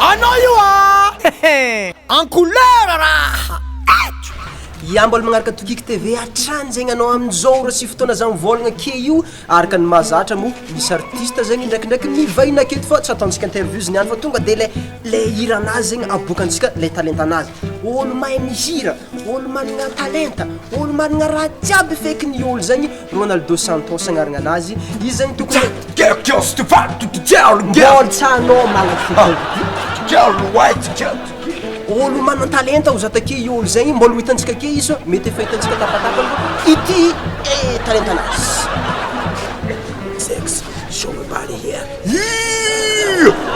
Anao io en couleur raha. Ia mbola magnaraka Tokiky TV hatrany zegny anao amin'izao raha sy fotoana zany volagna ke io araka ny mahazatra mo misy artiste zegny ndraikindraiky mivahina aketo fa tsy ataontsika interview zany fa tonga de le hiranazy zegny aboakantsika le talentanazy. Olo mahay mihira, olo manana talenta, olo manana raha jiaby feky ny olo zegny Ronaldo Santos agnarana anazy. Izy zegny tokony tsanao malaky olo manana talenta ozy atake i olo zegny mbola hitantsika ake izy mety efa hitantsika tapatapany ity talentanazy. Sex, show me body here.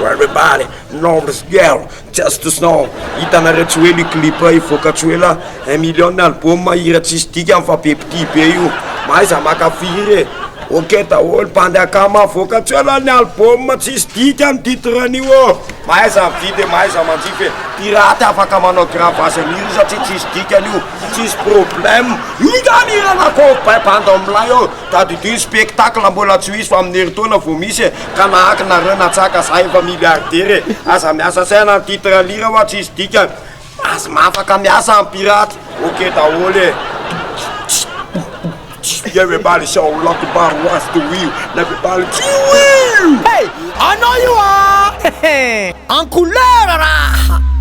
Everybody, know this girl, just to know. Hitanareo tsy hoe ly clip ivoaka tsy hoe la 1 million album mahira tsisy dika amin'ny fabepiky be io maiza makafiry ok daholo mpandeaka mavoaka tsy hoe la ny album tsisy dika ny titran'io maiza mividy maiza manjify pirate afaka manao gravage an'io satria tsisy dikan'io tsisy problème itanirana banda amilay eo tadidio spectacle mbola tsy hisy fa amin'ny heritaona vo misy ka nahaka nareo natsaka za efa milliardaire aza miasa saina ny titre lira hoa tsisy dika azy mafaka miasa amin'ny pirate ok daholo everybody show lock the bar what's the wheel everybody hey anao io en couleur raha.